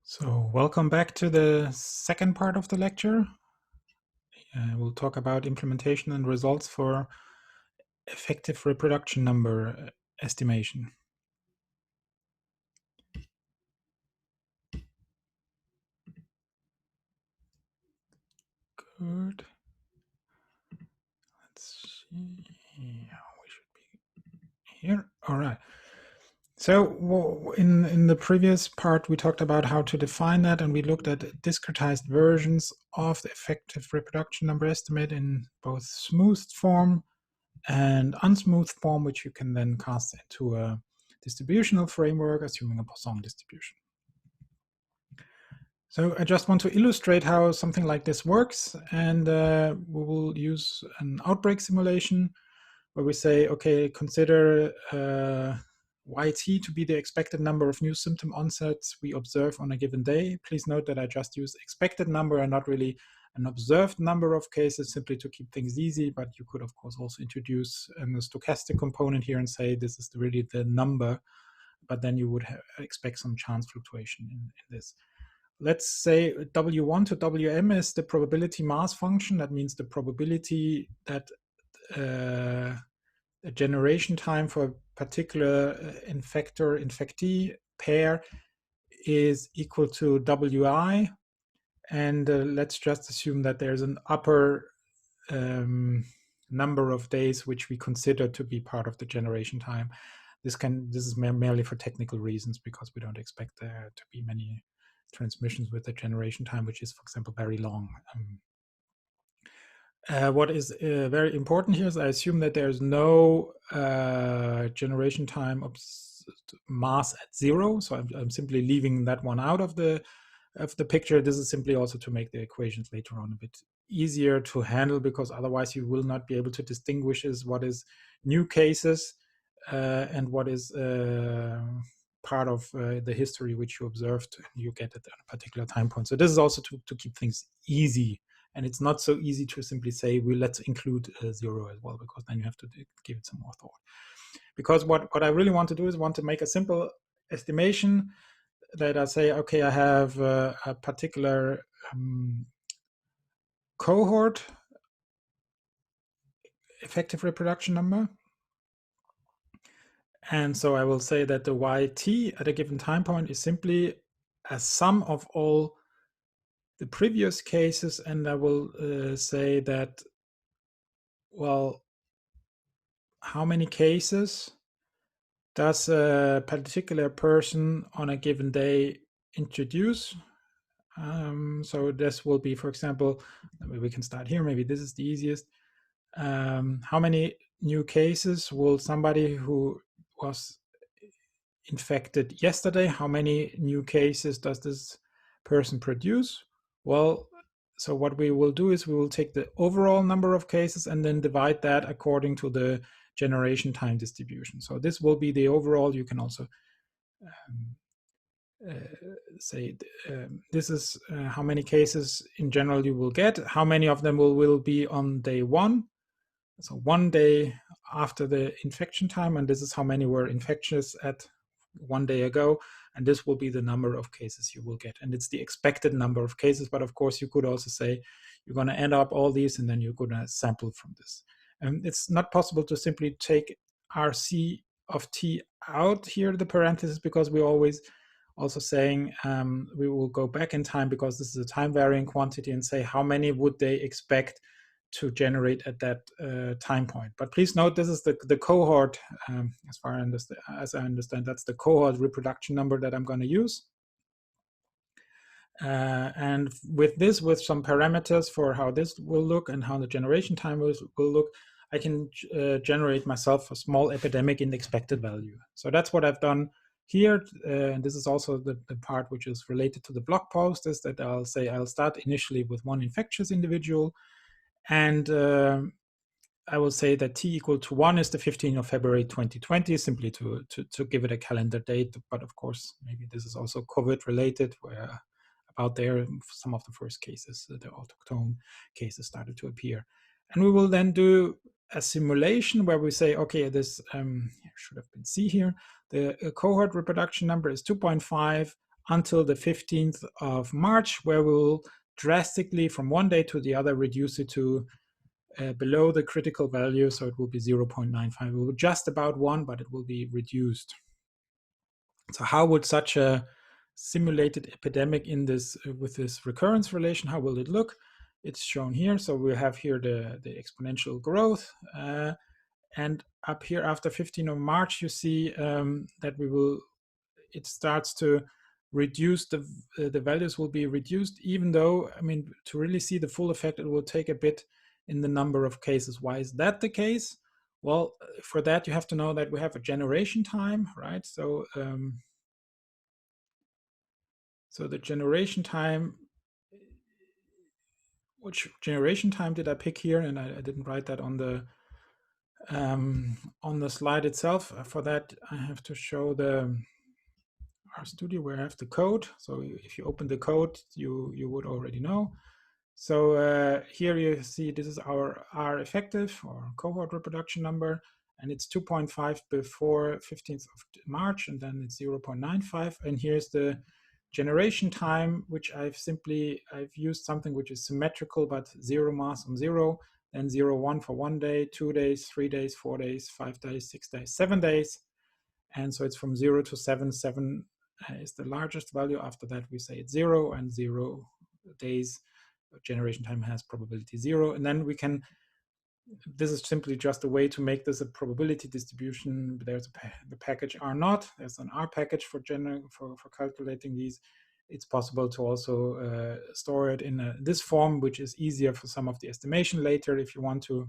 So welcome back to the second part of the lecture. We'll talk about implementation and results for effective reproduction number estimation. Good. Let's see. We should be here. All right. So in the previous part, we talked about how to define that, and we looked at discretized versions of the effective reproduction number estimate in both smoothed form and unsmoothed form, which you can then cast into a distributional framework, assuming a Poisson distribution. So I just want to illustrate how something like this works, and we will use an outbreak simulation where we say, okay, consider YT to be the expected number of new symptom onsets we observe on a given day. Please note that I just use expected number and not really an observed number of cases, simply to keep things easy. But you could, of course, also introduce a stochastic component here and say this is really the number, but then you would expect some chance fluctuation in this. Let's say W1 to Wm is the probability mass function. That means the probability that a generation time for a particular infector-infectee pair is equal to Wi, and let's just assume that there's an upper number of days which we consider to be part of the generation time. This is merely for technical reasons, because we don't expect there to be many transmissions with the generation time, which is, for example, very long. What is very important here is I assume that there's no generation time mass at 0. So I'm simply leaving that one out of the picture. This is simply also to make the equations later on a bit easier to handle, because otherwise you will not be able to distinguish what is new cases and what is part of the history which you observed and you get at a particular time point. So this is also to keep things easy. And it's not so easy to simply say, well, let's include 0 as well, because then you have to give it some more thought. Because what I really want to do is want to make a simple estimation that I say, okay, I have a particular cohort effective reproduction number. And so I will say that the YT at a given time point is simply a sum of all the previous cases, and I will say that, well, how many cases does a particular person on a given day introduce? So this will be, for example, we can start here, maybe this is the easiest. How many new cases will somebody who was infected yesterday, how many new cases does this person produce? Well, so what we will do is we will take the overall number of cases and then divide that according to the generation time distribution. So this will be the overall. You can also say this is how many cases in general you will get. How many of them will be on day 1? So 1 day after the infection time, and this is how many were infectious at 1 day ago, and this will be the number of cases you will get, and it's the expected number of cases. But of course you could also say you're going to add up all these and then you're going to sample from this. And it's not possible to simply take RC of t out here, the parentheses, because we're always also saying we will go back in time, because this is a time varying quantity, and say how many would they expect to generate at that time point. But please note, this is the cohort, as far as I understand, that's the cohort reproduction number that I'm going to use. And with some parameters for how this will look and how the generation time will look, I can generate myself a small epidemic in the expected value. So that's what I've done here. And this is also the part which is related to the blog post, is that I'll say I'll start initially with 1 infectious individual. And I will say that t equal to 1 is the 15th of February 2020, simply to give it a calendar date. But of course, maybe this is also COVID related, where about there some of the first cases, the autochtone cases, started to appear. And we will then do a simulation where we say, okay, this should have been C here. The cohort reproduction number is 2.5. until the 15th of March, where we will drastically from one day to the other reduce it to below the critical value. So it will be 0.95. It will be just about 1, but it will be reduced. So how would such a simulated epidemic in this with this recurrence relation, how will it look? It's shown here. So we have here the exponential growth. And up here after 15th of March, you see that it starts to reduce, the values will be reduced, even though, I mean, to really see the full effect, it will take a bit in the number of cases. Why is that the case? Well, for that, you have to know that we have a generation time, right? So, so the generation time, which generation time did I pick here? And I didn't write that on the slide itself. For that, I have to show the RStudio where I have the code. So if you open the code, you would already know. So here you see this is our R effective or cohort reproduction number, and it's 2.5 before 15th of March, and then it's 0.95. And here's the generation time, which I've used something which is symmetrical, but 0 mass on 0, then 0, 1 for 1 day, 2 days, 3 days, 4 days, 5 days, 6 days, 7 days. And so it's from 0 to 7. 7 is the largest value. After that, we say it's 0, and 0 days generation time has probability 0. And then we can, this is simply just a way to make this a probability distribution. There's the package R0. There's an R package for calculating these. It's possible to also store it in this form, which is easier for some of the estimation later if you want to.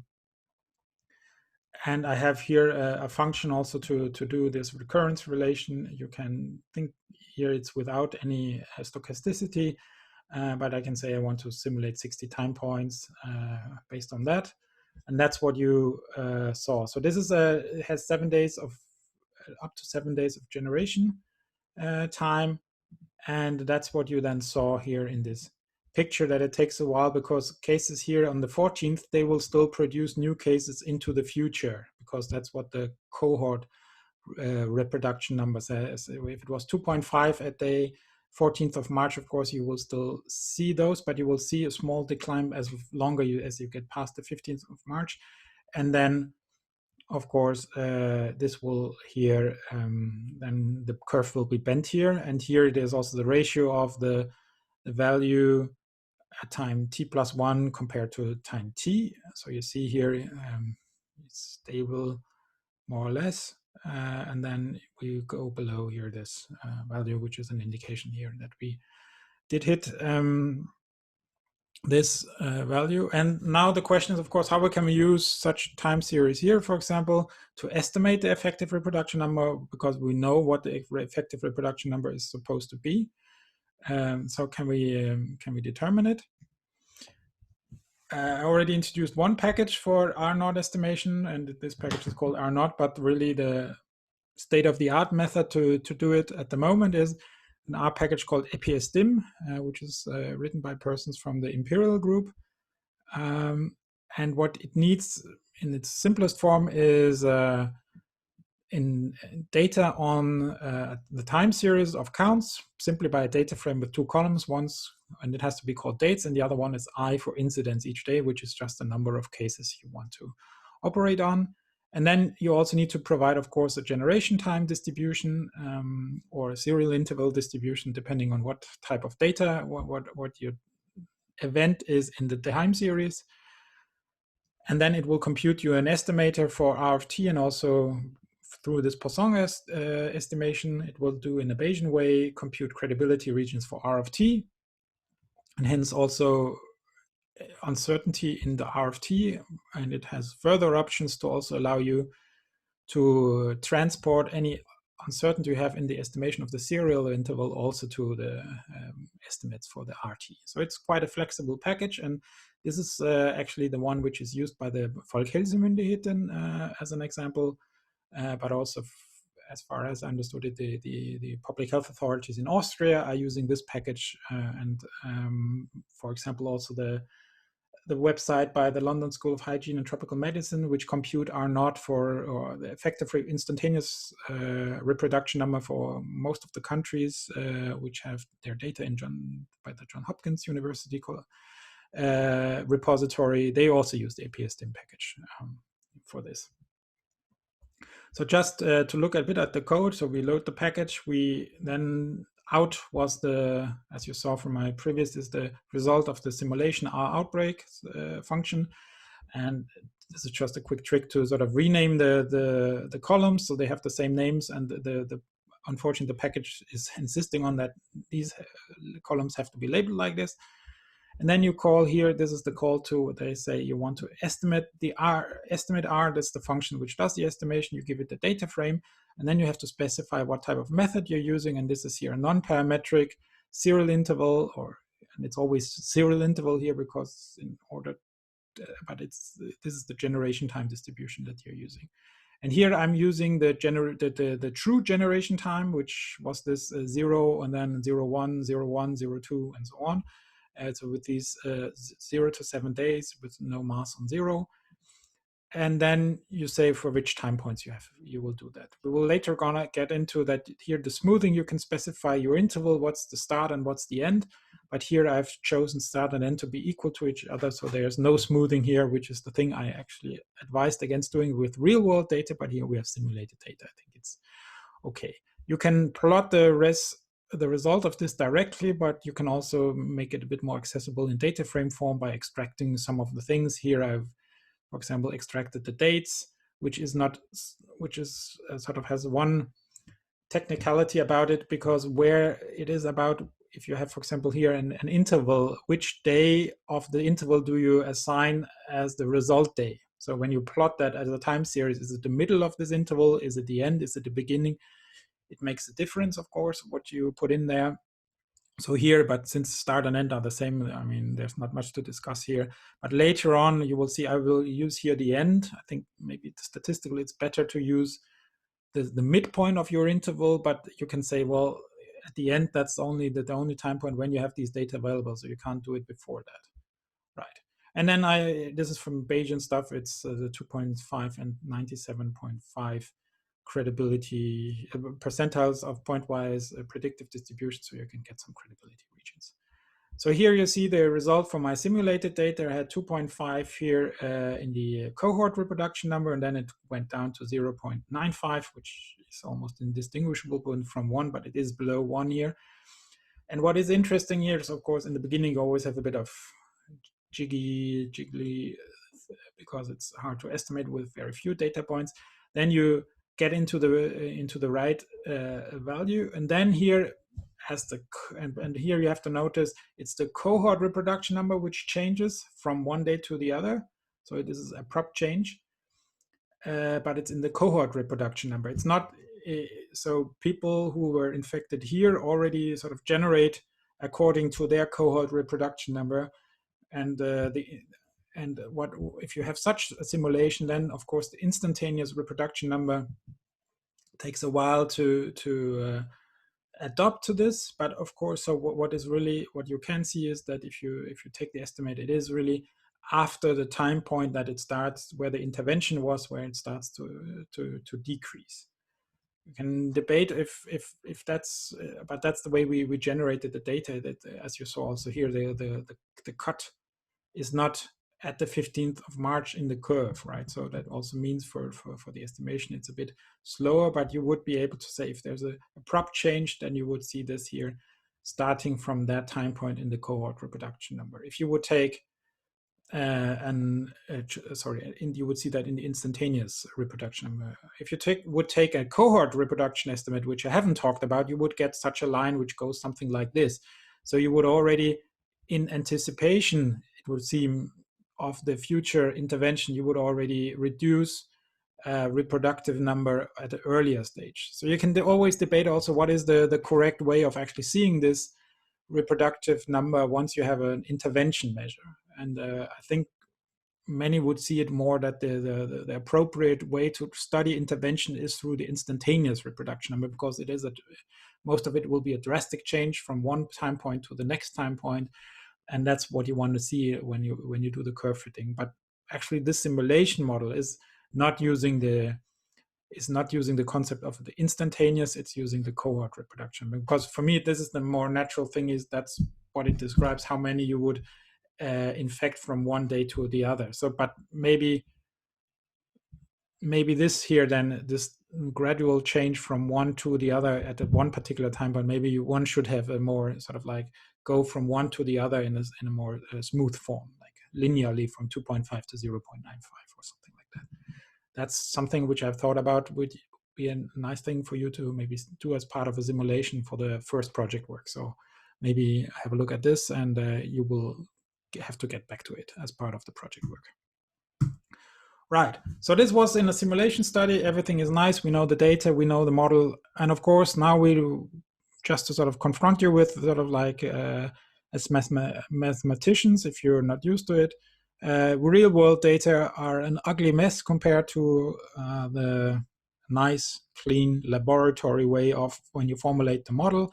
And I have here a function also to do this recurrence relation. You can think here it's without any stochasticity, but I can say I want to simulate 60 time points based on that. And that's what you saw. So this is it has 7 days of, up to 7 days of generation time. And that's what you then saw here in this picture, that it takes a while because cases here on the 14th, they will still produce new cases into the future, because that's what the cohort reproduction number says. If it was 2.5 at day 14th of March, of course, you will still see those, but you will see a small decline as you get past the 15th of March. And then, of course, this will here, then the curve will be bent here. And here it is also the ratio of the value at time t+1 compared to time t. So you see here it's stable more or less. And then we go below here this value, which is an indication here that we did hit this value. And now the question is, of course, how can we use such time series here, for example, to estimate the effective reproduction number, because we know what the effective reproduction number is supposed to be. So can we determine it? I already introduced one package for R0 estimation, and this package is called R0, but really the state-of-the-art method to do it at the moment is an R package called IPSTeam, which is written by persons from the Imperial group. And what it needs in its simplest form is in data on the time series of counts, simply by a data frame with 2 columns, and it has to be called dates, and the other one is I for incidents each day, which is just the number of cases you want to operate on. And then you also need to provide, of course, a generation time distribution or a serial interval distribution, depending on what type of data, what your event is in the time series. And then it will compute you an estimator for R of t, and also through this Poisson estimation, it will do in a Bayesian way, compute credibility regions for R of t, and hence also uncertainty in the R of t. And it has further options to also allow you to transport any uncertainty you have in the estimation of the serial interval also to the estimates for the RT. So it's quite a flexible package, and this is actually the one which is used by the Volkshelsemyndigheten as an example, but also, as far as I understood it, the public health authorities in Austria are using this package, and for example, also the the website by the London School of Hygiene and Tropical Medicine, which compute R0 or the effective instantaneous reproduction number for most of the countries which have their data by the Johns Hopkins University repository. They also use the IPSTeam package for this. So just to look a bit at the code, so we load the package, we then out was the, as you saw from my previous, is the result of the simulation R outbreak function. And this is just a quick trick to sort of rename the columns so they have the same names, and unfortunately the package is insisting on that these columns have to be labeled like this. And then you call here, this is the call to, they say you want to estimate the R, estimate R, that's the function which does the estimation, you give it the data frame, and then you have to specify what type of method you're using, and this is here a non-parametric serial interval, and it's always serial interval here because in order, but this is the generation time distribution that you're using. And here I'm using the true generation time, which was this 0 and then 0, 1, 0, 1, 0, 2, and so on. So with these 0 to 7 days with no mass on 0. And then you say for which time points you will do that. We will later gonna get into that here, the smoothing, you can specify your interval, what's the start and what's the end. But here I've chosen start and end to be equal to each other. So there's no smoothing here, which is the thing I actually advised against doing with real world data, but here we have simulated data. I think it's okay. You can plot the result of this directly, but you can also make it a bit more accessible in data frame form by extracting some of the things. Here I've, for example, extracted the dates, which is sort of has one technicality about it, because where it is about, if you have, for example, here an interval, which day of the interval do you assign as the result day? So when you plot that as a time series, is it the middle of this interval? Is it the end? Is it the beginning? It makes a difference, of course, what you put in there. So here, but since start and end are the same, I mean, there's not much to discuss here. But later on, you will see I will use here the end. I think maybe statistically it's better to use the midpoint of your interval, but you can say, well, at the end, that's only the only time point when you have these data available, so you can't do it before that, right? And then this is from Bayesian stuff. It's the 2.5 and 97.5 credibility percentiles of pointwise predictive distribution, so you can get some credibility regions. So here you see the result from my simulated data. I had 2.5 here in the cohort reproduction number, and then it went down to 0.95, which is almost indistinguishable from 1, but it is below 1 here. And what is interesting here is, of course, in the beginning you always have a bit of jiggly, because it's hard to estimate with very few data points. Then you get into the right value, and then here has and here you have to notice it's the cohort reproduction number which changes from one day to the other. So this is abrupt change, but it's in the cohort reproduction number. It's not so people who were infected here already sort of generate according to their cohort reproduction number, and what if you have such a simulation, then of course the instantaneous reproduction number takes a while to adopt to this. But of course, so what you can see is that if you take the estimate, it is really after the time point that it starts, where the intervention was, where it starts to decrease. We can debate if that's, but that's the way we generated the data. That, as you saw also here, the cut is not at the 15th of March in the curve, right? So that also means for the estimation, it's a bit slower, but you would be able to say if there's a abrupt change, then you would see this here starting from that time point in the cohort reproduction number. If you would take you would see that in the instantaneous reproduction number. If you would take a cohort reproduction estimate, which I haven't talked about, you would get such a line which goes something like this. So you would already, in anticipation, it would seem, of the future intervention, you would already reduce reproductive number at an earlier stage. So you can always debate also what is the correct way of actually seeing this reproductive number once you have an intervention measure. And I think many would see it more that the appropriate way to study intervention is through the instantaneous reproduction number, because it is most of it will be a drastic change from one time point to the next time point. and that's what you want to see when you do the curve fitting. But actually, this simulation model is not using the concept of the instantaneous. It's using the cohort reproduction, because for me this is the more natural thing. Is that's what it describes, how many you would infect from one day to the other. So, but maybe this here, then this gradual change from one to the other at one particular time, but maybe one should have a more sort of like go from one to the other in a more smooth form, like linearly from 2.5 to 0.95 or something like that. That's something which I've thought about would be a nice thing for you to maybe do as part of a simulation for the first project work. So maybe have a look at this, and you will have to get back to it as part of the project work. Right, so this was in a simulation study. Everything is nice. We know the data, we know the model. And of course, now we just to sort of confront you with sort of like as mathematicians, if you're not used to it, real world data are an ugly mess compared to the nice, clean laboratory way of when you formulate the model.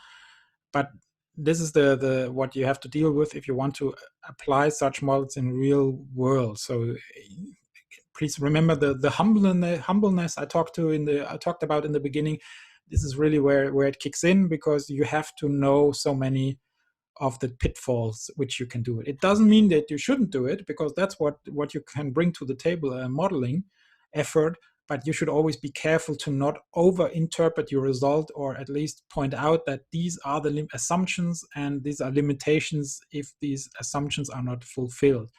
But this is the what you have to deal with if you want to apply such models in real world. So please remember the humbleness I talked about in the beginning. This is really where it kicks in, because you have to know so many of the pitfalls which you can do it. It doesn't mean that you shouldn't do it, because that's what you can bring to the table, a modeling effort. But you should always be careful to not over-interpret your result, or at least point out that these are the assumptions and these are limitations if these assumptions are not fulfilled.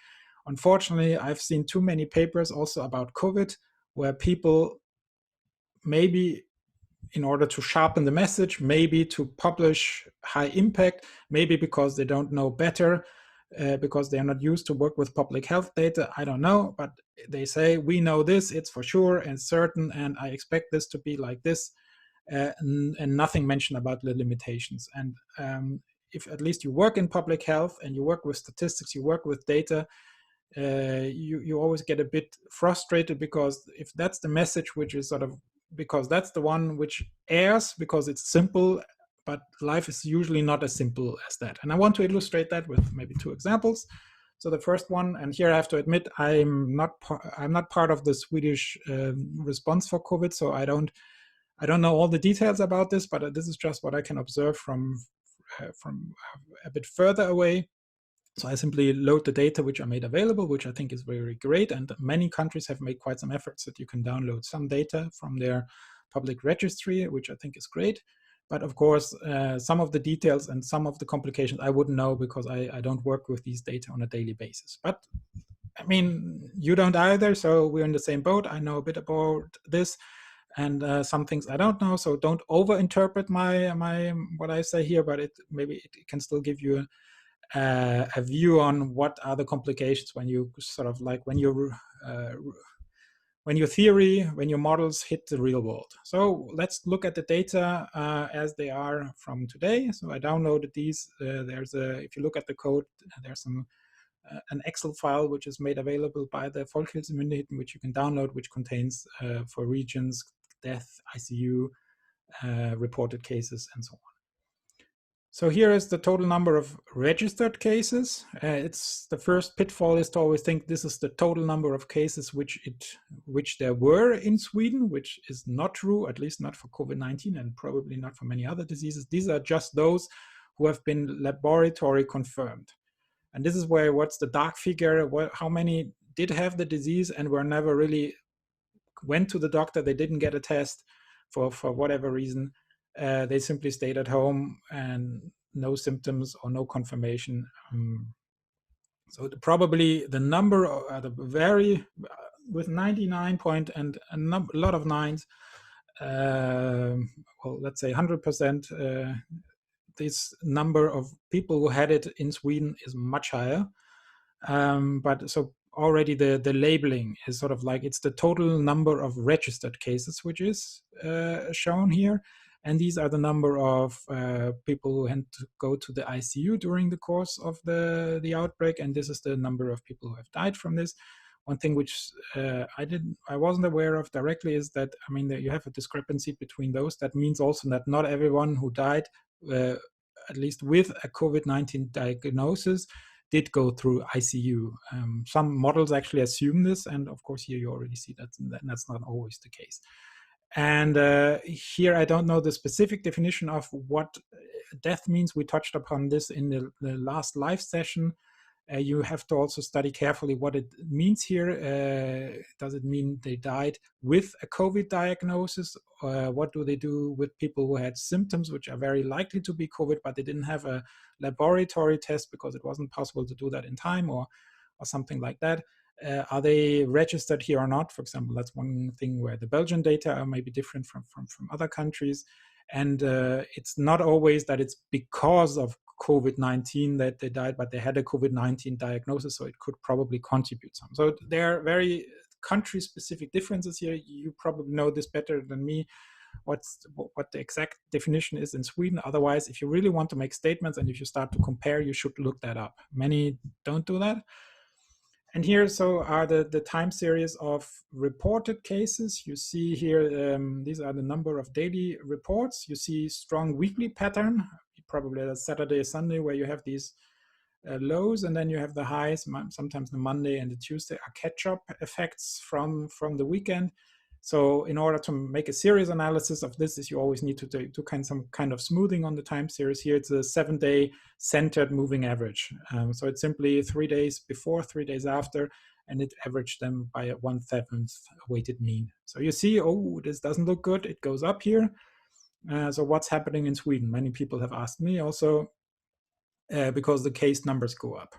Unfortunately, I've seen too many papers also about COVID, where people, maybe in order to sharpen the message, maybe to publish high impact, maybe because they don't know better, because they are not used to work with public health data, I don't know, but they say, we know this, it's for sure and certain, and I expect this to be like this, and nothing mentioned about the limitations. And if at least you work in public health and you work with statistics, you work with data, you always get a bit frustrated, because if that's the message which is sort of, because that's the one which airs because it's simple, but life is usually not as simple as that. And I want to illustrate that with maybe two examples. So the first one, and here I have to admit, I'm not part of the Swedish response for COVID, so I don't know all the details about this, but this is just what I can observe from a bit further away. So I simply load the data which are made available, which I think is very great. And many countries have made quite some efforts that you can download some data from their public registry, which I think is great. But of course, some of the details and some of the complications I wouldn't know, because I don't work with these data on a daily basis. But I mean, you don't either, so we're in the same boat. I know a bit about this, and some things I don't know. So don't overinterpret my what I say here, but maybe it can still give you a view on what are the complications when you sort of like when your theory, when your models hit the real world. So let's look at the data as they are from today. So I downloaded these. If you look at the code, there's an Excel file which is made available by the Folkhälsomyndigheten, which you can download, which contains for regions, death, ICU, reported cases, and so on. So here is the total number of registered cases. It's the first pitfall is to always think this is the total number of cases which there were in Sweden, which is not true, at least not for COVID-19 and probably not for many other diseases. These are just those who have been laboratory confirmed. And this is what's the dark figure, how many did have the disease and were never really went to the doctor, they didn't get a test for whatever reason. They simply stayed at home and no symptoms or no confirmation. So probably the number with 99 point and a lot of nines, well, let's say 100%, this number of people who had it in Sweden is much higher. But so already the labeling is sort of like it's the total number of registered cases, which is shown here. And these are the number of people who had to go to the ICU during the course of the outbreak. And this is the number of people who have died from this. One thing which I wasn't aware of directly is that, I mean, you have a discrepancy between those. That means also that not everyone who died, at least with a COVID-19 diagnosis, did go through ICU. Some models actually assume this, and of course here you already see that's not always the case. And here I don't know the specific definition of what death means. We touched upon this in the last live session. You have to also study carefully what it means here. Does it mean they died with a COVID diagnosis? What do they do with people who had symptoms which are very likely to be COVID, but they didn't have a laboratory test because it wasn't possible to do that in time, or something like that? Are they registered here or not? For example, that's one thing where the Belgian data are maybe different from other countries. And it's not always that it's because of COVID-19 that they died, but they had a COVID-19 diagnosis, so it could probably contribute some. So there are very country-specific differences here. You probably know this better than me, what the exact definition is in Sweden. Otherwise, if you really want to make statements and if you start to compare, you should look that up. Many don't do that. And here, so are the time series of reported cases. You see here, these are the number of daily reports. You see strong weekly pattern, probably a Saturday, Sunday, where you have these lows, and then you have the highs. Sometimes the Monday and the Tuesday are catch-up effects from the weekend. So in order to make a series analysis of this, you always need to do some kind of smoothing on the time series. Here it's a 7-day centered moving average. So it's simply 3 days before, 3 days after, and it averaged them by a 1/7 weighted mean. So you see, oh, this doesn't look good. It goes up here. So what's happening in Sweden? Many people have asked me also because the case numbers go up.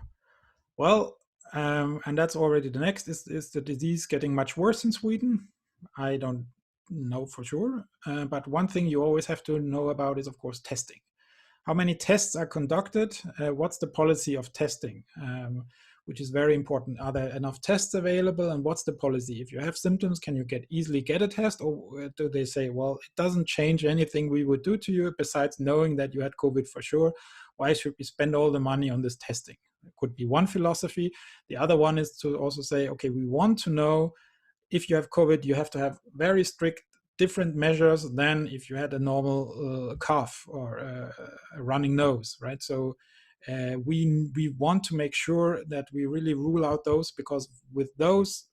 Well, and that's already the next. Is the disease getting much worse in Sweden? I don't know for sure, but one thing you always have to know about is, of course, testing. How many tests are conducted? What's the policy of testing? Which is very important. Are there enough tests available, and what's the policy? If you have symptoms, can you easily get a test, or do they say, well, it doesn't change anything we would do to you besides knowing that you had COVID for sure? Why should we spend all the money on this testing? It could be one philosophy. The other one is to also say, okay, we want to know if you have COVID, you have to have very strict different measures than if you had a normal cough or a running nose, right? So we want to make sure that we really rule out those, because with those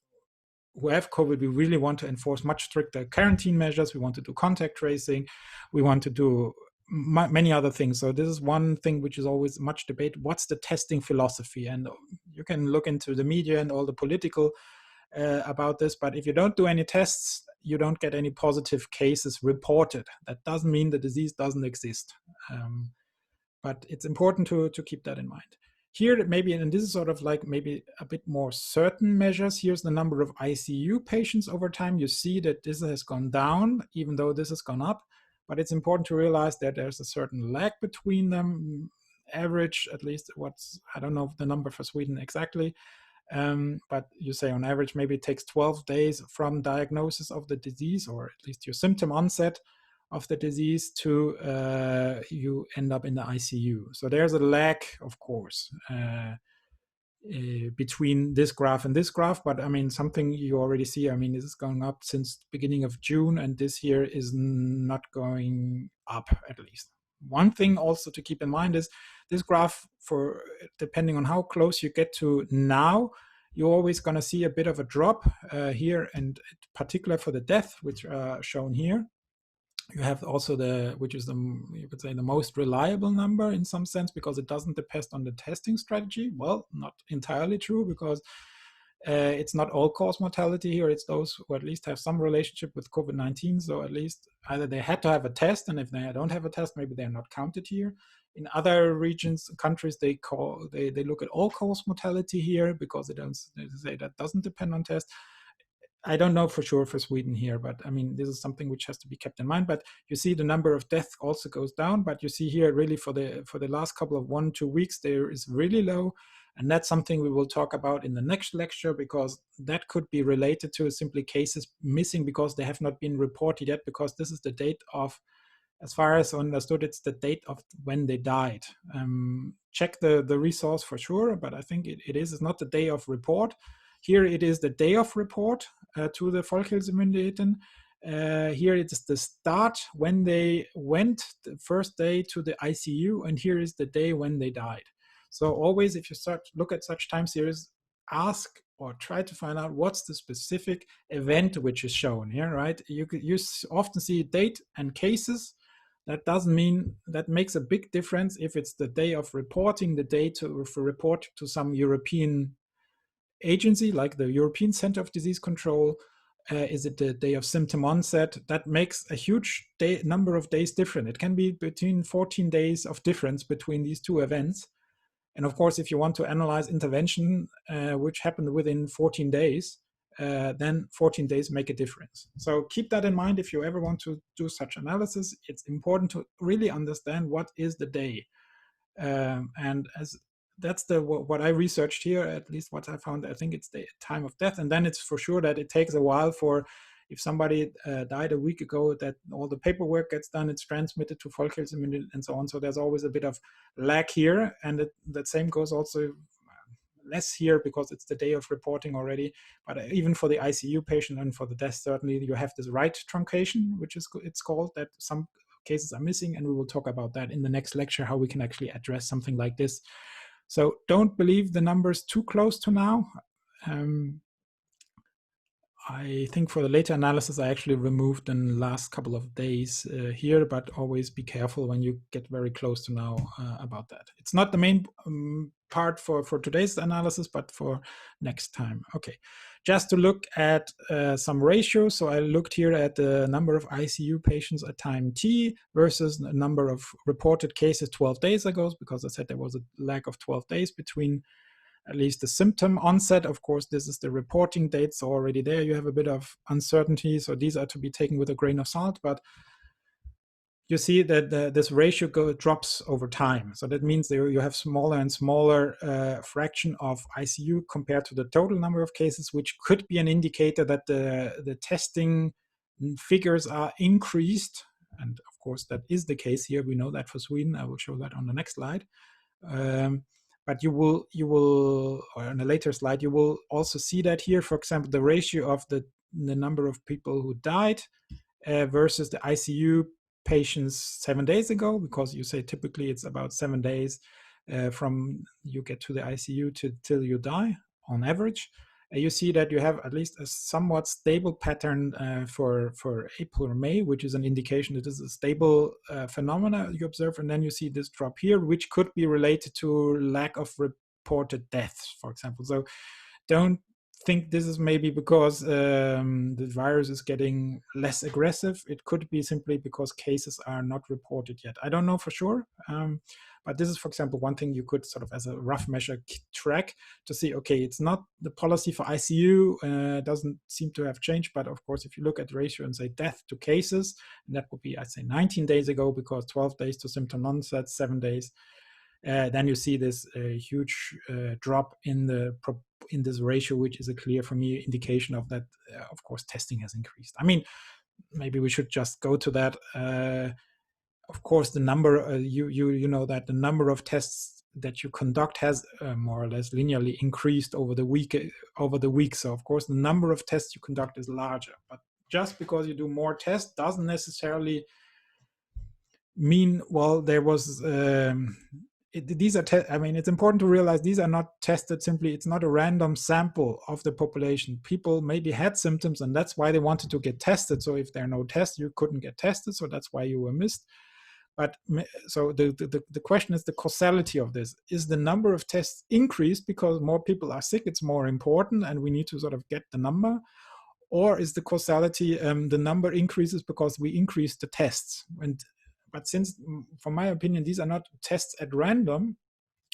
who have COVID, we really want to enforce much stricter quarantine measures. We want to do contact tracing. We want to do many other things. So this is one thing which is always much debate. What's the testing philosophy? And you can look into the media and all the political about this, but if you don't do any tests, you don't get any positive cases reported. That doesn't mean the disease doesn't exist. But it's important to keep that in mind. Here, maybe, and this is sort of like maybe a bit more certain measures. Here's the number of ICU patients over time. You see that this has gone down, even though this has gone up. But it's important to realize that there's a certain lag between them. Average, at least, I don't know the number for Sweden exactly. But you say on average, maybe it takes 12 days from diagnosis of the disease, or at least your symptom onset of the disease, to you end up in the ICU. So there's a lag, of course, between this graph and this graph. But I mean, something you already see, I mean, this is going up since the beginning of June, and this year is not going up, at least. One thing also to keep in mind is this graph, for depending on how close you get to now, you're always going to see a bit of a drop here, and in particular for the death, which are shown here. You have also which is you could say the most reliable number in some sense, because it doesn't depend on the testing strategy. Well, not entirely true, because it's not all-cause mortality here. It's those who at least have some relationship with COVID-19. So at least either they had to have a test, and if they don't have a test, maybe they're not counted here. In other regions, countries, they look at all-cause mortality here, because they say that doesn't depend on test. I don't know for sure for Sweden here, but I mean, this is something which has to be kept in mind. But you see the number of deaths also goes down, but you see here really for the last couple of 1-2 weeks, there is really low. And that's something we will talk about in the next lecture, because that could be related to simply cases missing because they have not been reported yet, because this is the date of, as far as I understood, it's the date of when they died. Check the resource for sure, but I think it's not the day of report. Here it is the day of report to the Folkhälsomyndigheten. Here it is the start when they went the first day to the ICU, and here is the day when they died. So always, if you look at such time series, ask or try to find out what's the specific event which is shown here, right? You often see date and cases. That doesn't mean, that makes a big difference if it's the day of reporting, the day to report to some European agency like the European Center of Disease Control. Is it the day of symptom onset? That makes a huge number of days different. It can be between 14 days of difference between these two events. And of course, if you want to analyze intervention, which happened within 14 days, then 14 days make a difference. So keep that in mind if you ever want to do such analysis. It's important to really understand what is the day. And as that's what I researched here, at least what I found, I think it's the time of death. And then it's for sure that it takes a while for, if somebody died a week ago, that all the paperwork gets done, it's transmitted to Folkhälsomyndigheten and so on. So there's always a bit of lag here. And that same goes also less here because it's the day of reporting already. But even for the ICU patient and for the death, certainly you have this right truncation, which is it's called, that some cases are missing. And we will talk about that in the next lecture, how we can actually address something like this. So don't believe the numbers too close to now. I think for the later analysis, I actually removed the last couple of days here, but always be careful when you get very close to now about that. It's not the main part for today's analysis, but for next time. Okay, just to look at some ratios. So I looked here at the number of ICU patients at time t versus the number of reported cases 12 days ago, because I said there was a lag of 12 days between at least the symptom onset. Of course, this is the reporting date, so already there you have a bit of uncertainty. So these are to be taken with a grain of salt, but you see that this ratio drops over time. So that means you have smaller and smaller fraction of ICU compared to the total number of cases, which could be an indicator that the testing figures are increased. And of course, that is the case here. We know that for Sweden. I will show that on the next slide. But you will, or on a later slide, you will also see that here, for example, the ratio of the number of people who died versus the ICU patients 7 days ago, because you say typically it's about 7 days from you get to the ICU till you die on average. You see that you have at least a somewhat stable pattern for April or May, which is an indication that this is a stable phenomena you observe. And then you see this drop here, which could be related to lack of reported deaths, for example. So don't think this is maybe because the virus is getting less aggressive. It could be simply because cases are not reported yet. I don't know for sure. But this is, for example, one thing you could sort of as a rough measure track to see, okay, it's not the policy for ICU, doesn't seem to have changed. But of course, if you look at the ratio and say death to cases, and that would be, I'd say 19 days ago, because 12 days to symptom onset, 7 days, then you see this huge drop in this ratio, which is a clear, for me, indication of that, of course, testing has increased. I mean, maybe we should just go to that. Of course, the number, you know that the number of tests that you conduct has more or less linearly increased over the week. So of course, the number of tests you conduct is larger. But just because you do more tests doesn't necessarily mean, well, there was. These are I mean, it's important to realize these are not tested simply. It's not a random sample of the population. People maybe had symptoms, and that's why they wanted to get tested. So if there are no tests, you couldn't get tested. So that's why you were missed. But so the question is the causality of this. Is the number of tests increased because more people are sick? It's more important, and we need to sort of get the number. Or is the causality the number increases because we increase the tests? But since, from my opinion, these are not tests at random,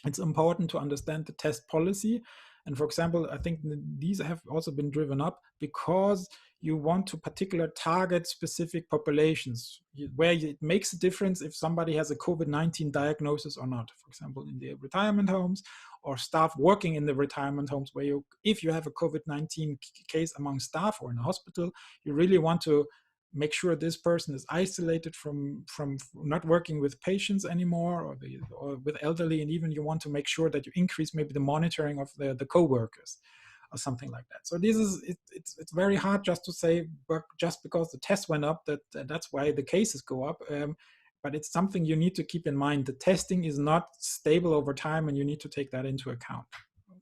it's important to understand the test policy. And for example, I think these have also been driven up because you want to particular target specific populations where it makes a difference if somebody has a COVID-19 diagnosis or not. For example, in the retirement homes or staff working in the retirement homes, where if you have a COVID-19 case among staff or in a hospital, you really want to make sure this person is isolated from not working with patients anymore or with elderly, and even you want to make sure that you increase maybe the monitoring of the co-workers or something like that. So this is it's very hard just to say, but just because the test went up, that's why the cases go up. but it's something you need to keep in mind. The testing is not stable over time, and you need to take that into account.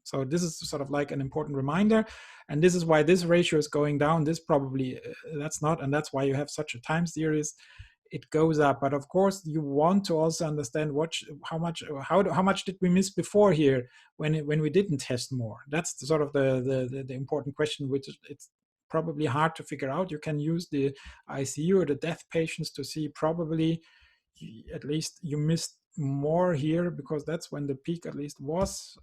So this is sort of like an important reminder, and this is why this ratio is going down. This probably that's not, and that's why you have such a time series. It goes up, but of course you want to also understand how much did we miss before here when we didn't test more. That's sort of the important question, which it's probably hard to figure out. You can use the ICU or the death patients to see probably at least you missed more here, because that's when the peak at least was.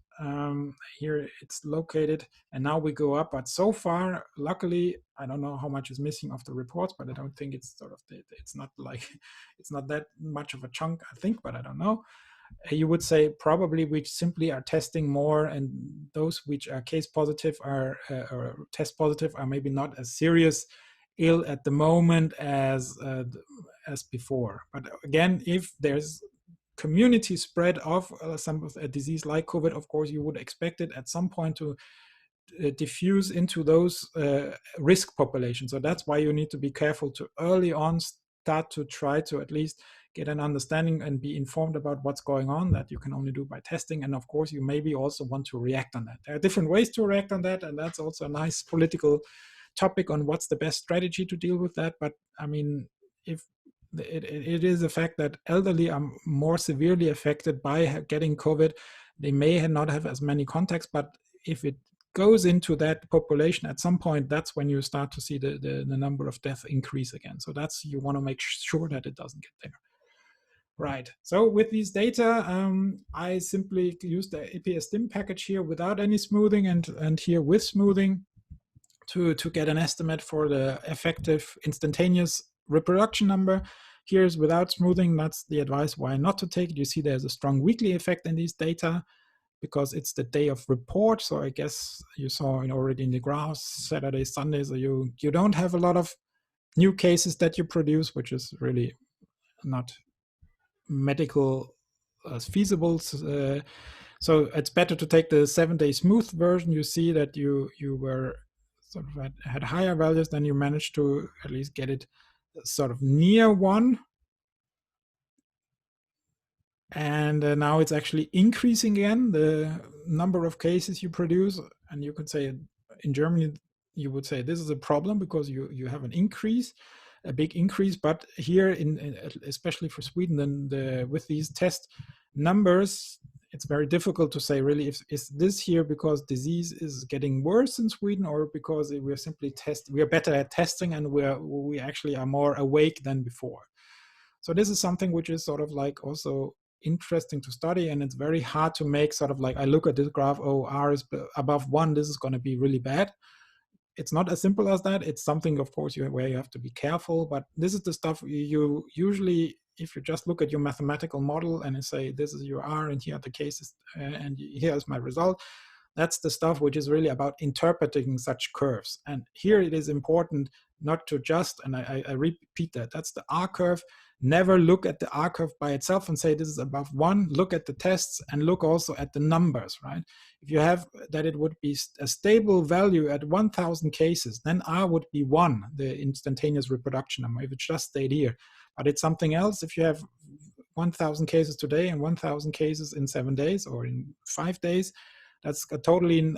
Here it's located, and now we go up. But so far, luckily, I don't know how much is missing of the reports, but I don't think it's sort of it's not like it's not that much of a chunk, I think, but I don't know. You would say probably we simply are testing more, and those which are case positive are or test positive are maybe not as serious ill at the moment as before. But again, if there's community spread of some of a disease like COVID, of course, you would expect it at some point to diffuse into those risk populations. So that's why you need to be careful to early on start to try to at least get an understanding and be informed about what's going on. That you can only do by testing. And of course, you maybe also want to react on that. There are different ways to react on that, and that's also a nice political topic on what's the best strategy to deal with that. But I mean, if it is a fact that elderly are more severely affected by getting COVID, they may not have as many contacts, but if it goes into that population at some point, that's when you start to see the number of deaths increase again. So that's, you want to make sure that it doesn't get there. Right. So with these data, I simply use the IPSTeam package here without any smoothing, and here with smoothing, to get an estimate for the effective instantaneous reproduction number. Here's without smoothing. That's the advice why not to take it. You see there's a strong weekly effect in these data because it's the day of report. So I guess you saw already in the graphs, Saturday, Sunday, so you don't have a lot of new cases that you produce, which is really not medical feasible. So it's better to take the 7-day smooth version. You see that you were sort of had higher values, then you managed to at least get it sort of near 1. And now it's actually increasing again, the number of cases you produce. And you could say in Germany, you would say this is a problem because you have an increase, a big increase. But here, especially for Sweden, then with these test numbers, it's very difficult to say really is this here because disease is getting worse in Sweden, or because we're simply we are better at testing and we actually are more awake than before. So this is something which is sort of like also interesting to study, and it's very hard to make sort of like, I look at this graph, oh, R is above 1, this is going to be really bad. It's not as simple as that. It's something, of course, where you have to be careful, but this is the stuff you usually, if you just look at your mathematical model and say, this is your R and here are the cases and here's my result, that's the stuff which is really about interpreting such curves. And here it is important not to just, and I repeat that, that's the R curve. Never look at the R curve by itself and say this is above 1. Look at the tests and look also at the numbers, right? If you have that it would be a stable value at 1,000 cases, then R would be 1, the instantaneous reproduction number, if it just stayed here. But it's something else if you have 1,000 cases today and 1,000 cases in 7 days or in 5 days. That's a totally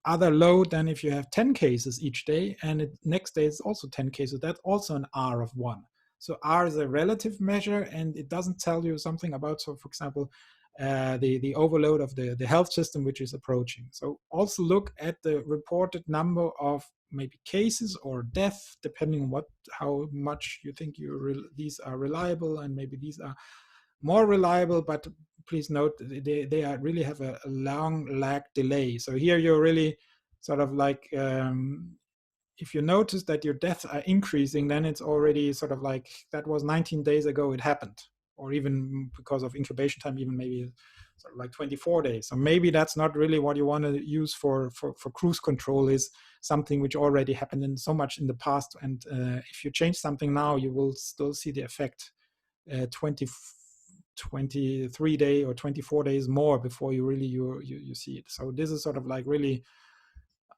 other load than if you have 10 cases each day and next day is also 10 cases. That's also an R of 1. So R is a relative measure, and it doesn't tell you something about, so for example, the overload of the health system which is approaching. So also look at the reported number of maybe cases or death, depending on how much you think these are reliable, and maybe these are more reliable, but please note they really have a long lag delay. So here you're really sort of like, if you notice that your deaths are increasing, then it's already sort of like, that was 19 days ago it happened, or even because of incubation time, even maybe sort of like 24 days. So maybe that's not really what you want to use for cruise control, is something which already happened in so much in the past. And if you change something now, you will still see the effect 23 days or 24 days more before you really you see it. So this is sort of like really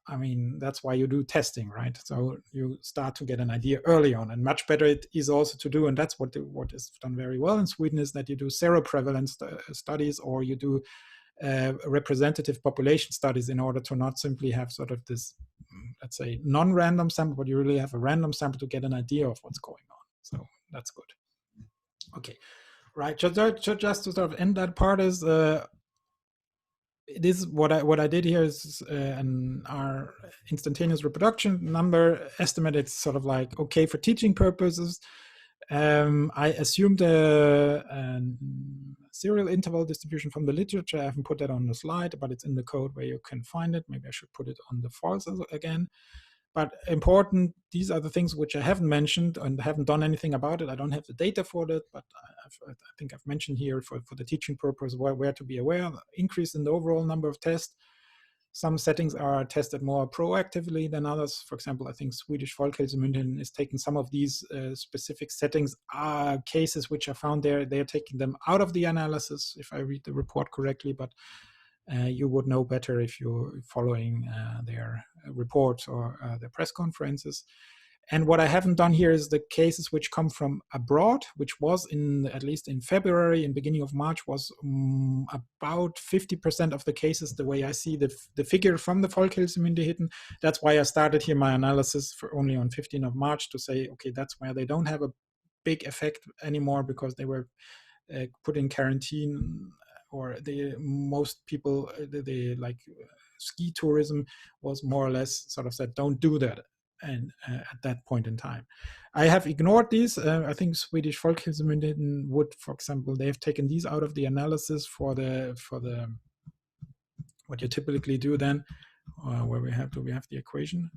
I mean, that's why you do testing, right? So you start to get an idea early on, and much better it is also to do, and that's what is done very well in Sweden, is that you do seroprevalence studies, or you do representative population studies, in order to not simply have sort of this, let's say, non-random sample, but you really have a random sample to get an idea of what's going on. So that's good. Okay, right. Just to sort of end that part is this what I did here is our instantaneous reproduction number estimate. It's sort of like okay for teaching purposes. I assumed a serial interval distribution from the literature. I haven't put that on the slide, but it's in the code where you can find it. Maybe I should put it on the files again. But important, these are the things which I haven't mentioned and haven't done anything about it. I don't have the data for that, but I think I've mentioned here for the teaching purpose where to be aware. Increase in the overall number of tests. Some settings are tested more proactively than others. For example, I think Swedish Folkhälsomyndigheten is taking some of these specific settings, cases which are found there. They're taking them out of the analysis, if I read the report correctly, but you would know better if you're following their reports or their press conferences. And what I haven't done here is the cases which come from abroad, which was at least in February and beginning of March, was about 50% of the cases, the way I see the figure from the Folkhälsomyndigheten. That's why I started here my analysis for only on 15th of March to say, okay, that's where they don't have a big effect anymore, because they were put in quarantine, or most people, like ski tourism was more or less sort of said, don't do that. And at that point in time, I have ignored these. I think Swedish Folkhälsomyndigheten would, for example, they have taken these out of the analysis for the what you typically do then, where we have the equation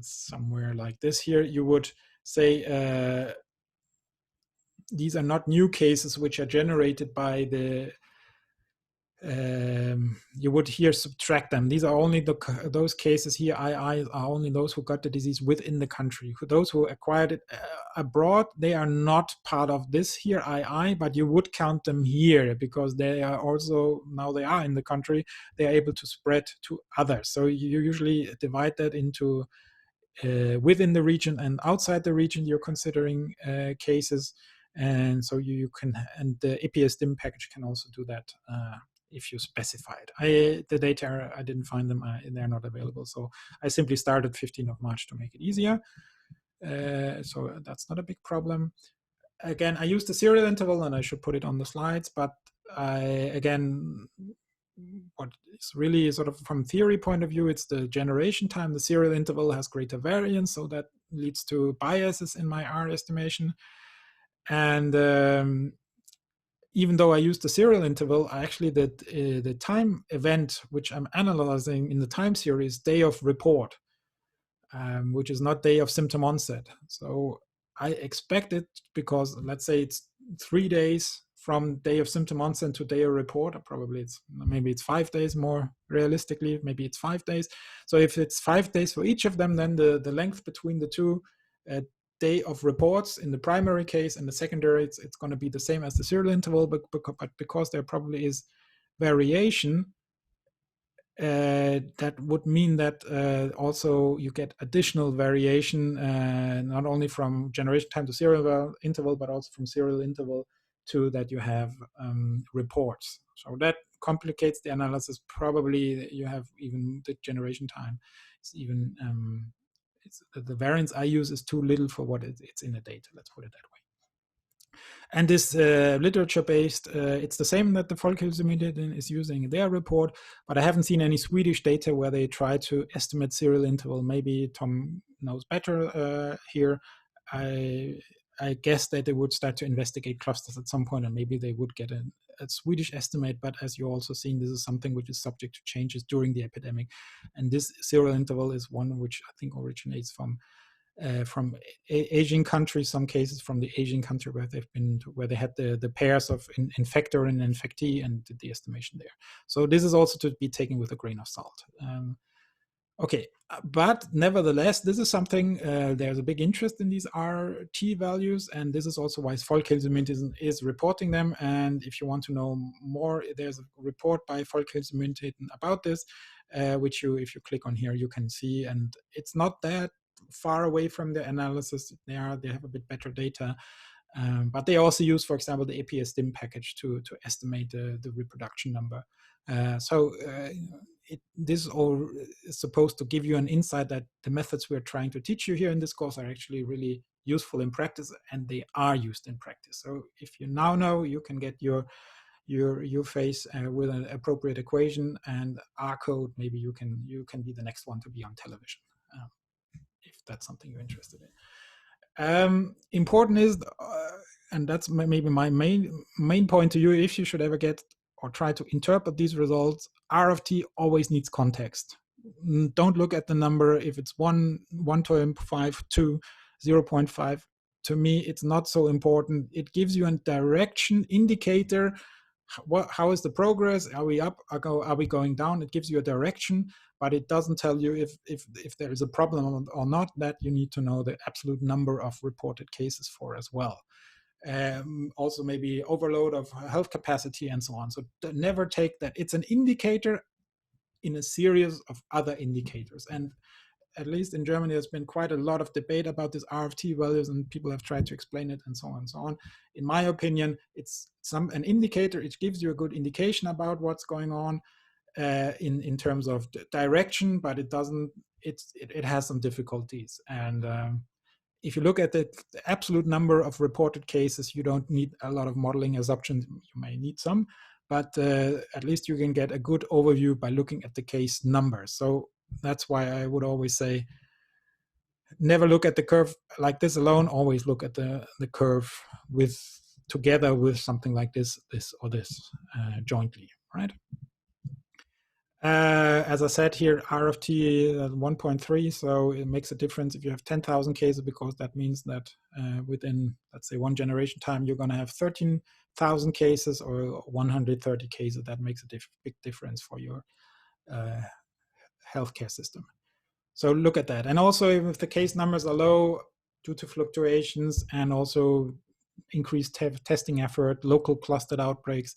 somewhere like this here. You would say these are not new cases which are generated by the you would here subtract them. These are only those cases here. II are only those who got the disease within the country. Those who acquired it abroad, they are not part of this here II, but you would count them here, because they are also, now they are in the country, they are able to spread to others. So you usually divide that into within the region and outside the region you're considering cases. And so you can, and the IPSTeam package can also do that if you specify it. The data, I didn't find them, they're not available. So I simply started 15th of March to make it easier. So that's not a big problem. Again, I used the serial interval, and I should put it on the slides, but what is really sort of from theory point of view, it's the generation time. The serial interval has greater variance, so that leads to biases in my R estimation. And even though I used the serial interval, I actually did the time event, which I'm analyzing in the time series, day of report, which is not day of symptom onset. So I expect it, because let's say it's 3 days from day of symptom onset to day of report, or probably maybe it's 5 days more realistically, maybe it's 5 days. So if it's 5 days for each of them, then the length between the two day of reports in the primary case and the secondary, it's going to be the same as the serial interval, but because there probably is variation, that would mean that also you get additional variation, not only from generation time to serial interval, but also from serial interval to that you have reports. So that complicates the analysis. Probably you have even the generation time. It's even the variance I use is too little for what it's in the data. Let's put it that way. And this literature-based, it's the same that the Folkhälsomyndigheten is using in their report, but I haven't seen any Swedish data where they try to estimate serial interval. Maybe Tom knows better here. I guess that they would start to investigate clusters at some point, and maybe they would get a Swedish estimate. But as you're also seeing, this is something which is subject to changes during the epidemic. And this serial interval is one which I think originates from Asian countries, some cases from the Asian country where they had the pairs of infector and infectee and did the estimation there. So this is also to be taken with a grain of salt. Okay, but nevertheless, this is something, there's a big interest in these RT values, and this is also why Folkhälsomyndigheten is reporting them. And if you want to know more, there's a report by Folkhälsomyndigheten about this, which if you click on here, you can see, and it's not that far away from the analysis. They have a bit better data, but they also use, for example, the IPSTeam package to estimate the reproduction number. This all is supposed to give you an insight that the methods we're trying to teach you here in this course are actually really useful in practice, and they are used in practice. So if you now know, you can get your face with an appropriate equation and R code, maybe you can be the next one to be on television, if that's something you're interested in. Important is, and that's maybe my main point to you, if you should ever get or try to interpret these results, RFT always needs context. Don't look at the number if it's 1.5 to 0.5. To me, it's not so important. It gives you a direction indicator. How is the progress? Are we up? Are we going down? It gives you a direction, but it doesn't tell you if there is a problem or not. That you need to know the absolute number of reported cases for as well. Also maybe overload of health capacity and so on. So never take that. It's an indicator in a series of other indicators. And at least in Germany, there's been quite a lot of debate about these RFT values, and people have tried to explain it and so on and so on. In my opinion, it's an indicator. It gives you a good indication about what's going on in terms of direction, but it doesn't. It has some difficulties. And if you look at the absolute number of reported cases, you don't need a lot of modeling assumptions. You may need some, but at least you can get a good overview by looking at the case numbers. So that's why I would always say, never look at the curve like this alone. Always look at the curve together with something like this or this jointly, right? As I said here, RFT 1.3, so it makes a difference if you have 10,000 cases, because that means that within, let's say, one generation time, you're going to have 13,000 cases or 130 cases. That makes a big difference for your healthcare system. So look at that. And also, if the case numbers are low due to fluctuations and also increased testing effort, local clustered outbreaks,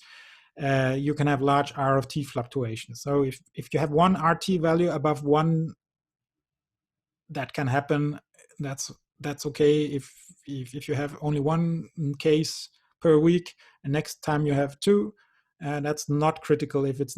you can have large RFT fluctuations. So if you have one RT value above 1, that can happen. That's okay. If you have only 1 case per week, and next time you have 2, that's not critical. If it's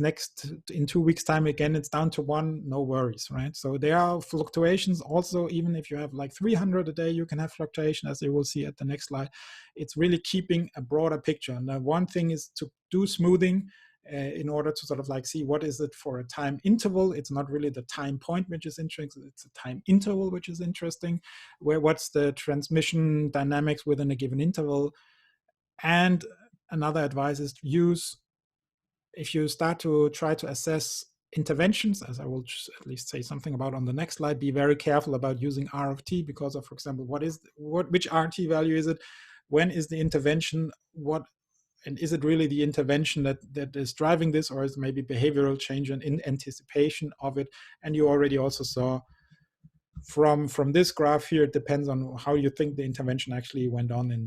in 2 weeks time again, it's down to 1, no worries, right? So there are fluctuations also. Even if you have like 300 a day, you can have fluctuation, as you will see at the next slide. It's really keeping a broader picture. And one thing is to do smoothing in order to sort of like see what is it for a time interval. It's not really the time point which is interesting, it's a time interval which is interesting, what's the transmission dynamics within a given interval. And another advice is to use, if you start to try to assess interventions, as I will just at least say something about on the next slide, be very careful about using RFT because of, for example, which RT value is it? When is the intervention? And is it really the intervention that is driving this, or is it maybe behavioral change and in anticipation of it? And you already also saw from this graph here, it depends on how you think the intervention actually went on in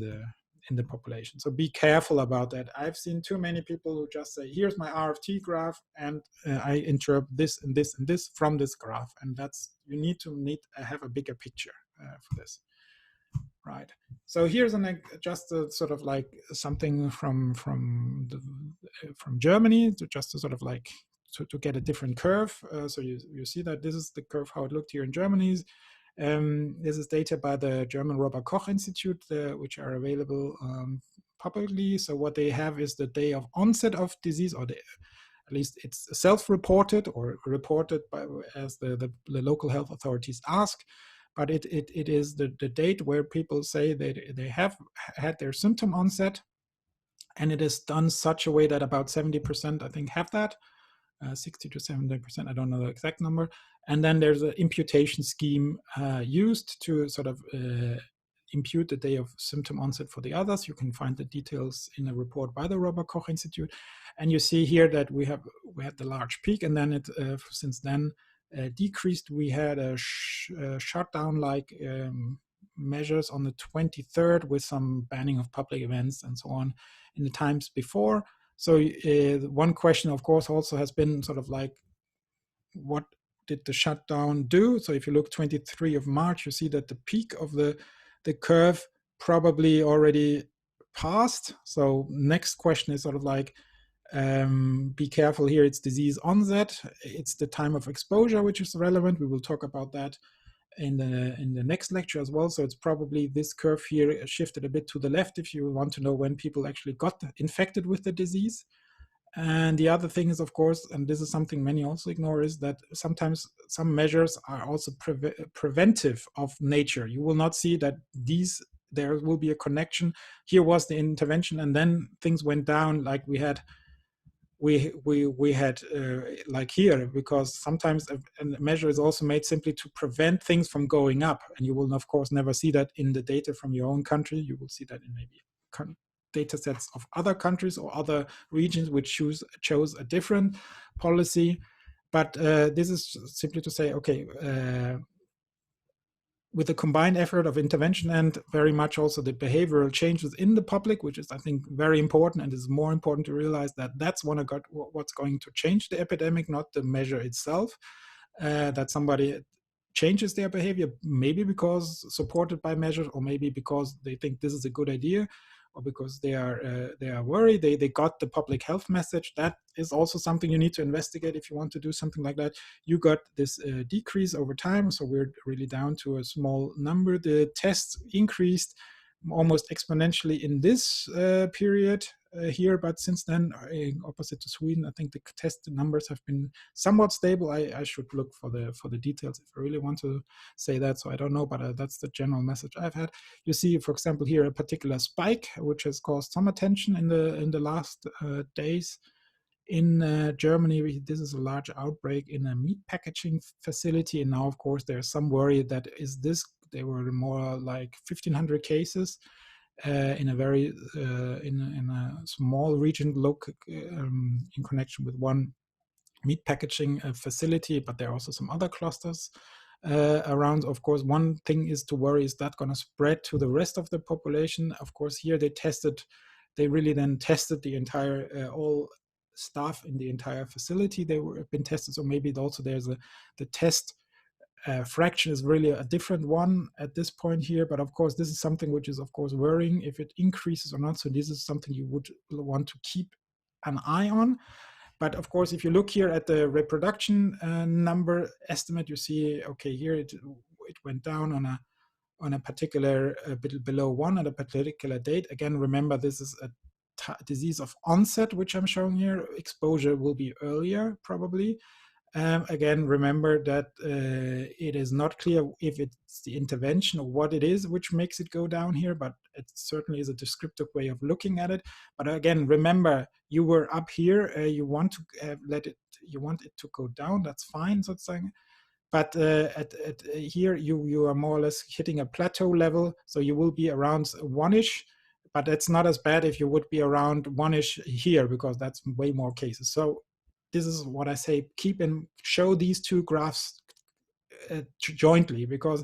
the population. So be careful about that. I've seen too many people who just say, here's my RFT graph, and I interpret this and this and this from this graph. And you need to have a bigger picture for this. Right. So here's just a sort of like something from Germany, just to sort of like to get a different curve. So you see that this is the curve how it looked here in Germany. This is data by the German Robert Koch Institute, which are available publicly. So what they have is the day of onset of disease, or at least it's self-reported or reported as the local health authorities ask. But it is the date where people say they have had their symptom onset, and it is done such a way that about 70%, I think, have that, 60 to 70%, I don't know the exact number. And then there's an imputation scheme used to sort of impute the day of symptom onset for the others. You can find the details in a report by the Robert Koch Institute. And you see here that we had the large peak, and then since then, decreased. We had a shutdown-like measures on the 23rd with some banning of public events and so on in the times before. So one question, of course, also has been sort of like, what did the shutdown do? So if you look 23 of March, you see that the peak of the curve probably already passed. So next question is sort of like, be careful here, it's disease onset, it's the time of exposure which is relevant. We will talk about that in the next lecture as well. So it's probably this curve here shifted a bit to the left if you want to know when people actually got infected with the disease. And the other thing is, of course, and this is something many also ignore, is that sometimes some measures are also preventive of nature. You will not see that there will be a connection. Here was the intervention and then things went down, like we had like here, because sometimes a measure is also made simply to prevent things from going up, and you will of course never see that in the data from your own country. You will see that in maybe data sets of other countries or other regions which chose a different policy. But this is simply to say, okay, with the combined effort of intervention and very much also the behavioral changes in the public, which is, I think, very important, and is more important to realize that that's what's going to change the epidemic, not the measure itself. That somebody changes their behavior, maybe because supported by measures, or maybe because they think this is a good idea, or because they are worried, they got the public health message. That is also something you need to investigate if you want to do something like that. You got this decrease over time, so we're really down to a small number. The tests increased almost exponentially in this period here, but since then, opposite to Sweden, I think the test numbers have been somewhat stable. I should look for the details if I really want to say that, so I don't know, but that's the general message I've had. You see, for example, here a particular spike which has caused some attention in the last days. In Germany, this is a large outbreak in a meat packaging facility, and now, of course, there's some worry that they were more like 1,500 cases in a very in a small region, in connection with one meat packaging facility, but there are also some other clusters around. Of course, one thing is to worry, is that going to spread to the rest of the population? Of course, here they really then tested the entire all staff in the entire facility. They have been tested, so maybe also there's the test fraction is really a different one at this point here. But of course, this is something which is, of course, worrying if it increases or not. So this is something you would want to keep an eye on. But of course, if you look here at the reproduction number estimate, you see, okay, here it went down on a particular bit below 1 at a particular date. Again, remember, this is a disease of onset, which I'm showing here. Exposure will be earlier, probably. Again, remember that it is not clear if it's the intervention or what it is which makes it go down here, but it certainly is a descriptive way of looking at it. But again, remember, you were up here, you want to you want it to go down, that's fine, sozusagen. But here you are more or less hitting a plateau level, so you will be around 1-ish, but it's not as bad if you would be around 1-ish here, because that's way more cases. So this is what I say, show these two graphs jointly, because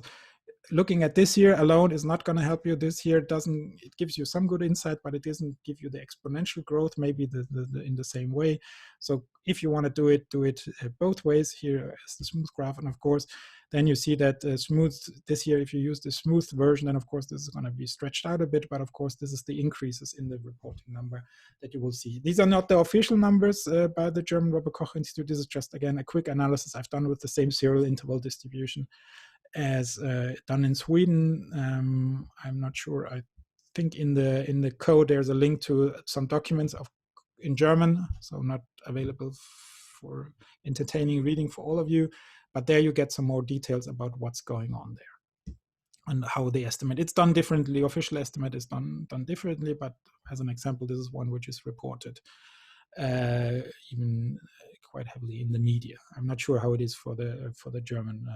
looking at this year alone is not going to help you. This year it gives you some good insight, but it doesn't give you the exponential growth, maybe in the same way. So if you want to do it both ways. Here is the smooth graph, and of course then you see that smooth this year, if you use the smooth version, then of course this is going to be stretched out a bit, but of course this is the increases in the reporting number that you will see. These are not the official numbers by the German Robert Koch Institute. This is just, again, a quick analysis I've done with the same serial interval distribution as done in Sweden. I'm not sure. I think in the code there's a link to some documents in German, so not available for entertaining reading for all of you. But there you get some more details about what's going on there and how they estimate. It's done differently. Official estimate is done differently, but as an example, this is one which is reported even quite heavily in the media. I'm not sure how it is for the German,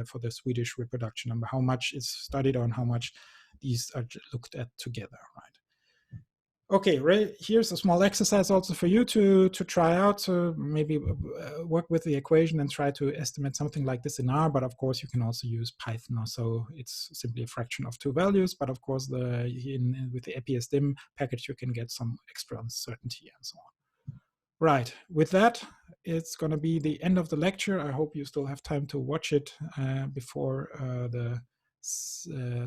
for the Swedish reproduction number, how much is studied on, how much these are looked at together, right? Okay, Ray, here's a small exercise also for you to try out, to maybe work with the equation and try to estimate something like this in R, but of course you can also use Python, or so it's simply a fraction of two values, but of course with the IPSTeam package you can get some extra uncertainty and so on. Right, with that, it's going to be the end of the lecture. I hope you still have time to watch it before the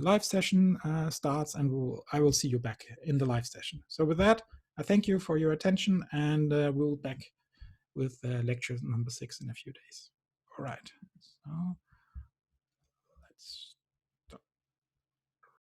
live session starts, and I will see you back in the live session. So with that, I thank you for your attention, and we'll be back with lecture number 6 in a few days. All right. So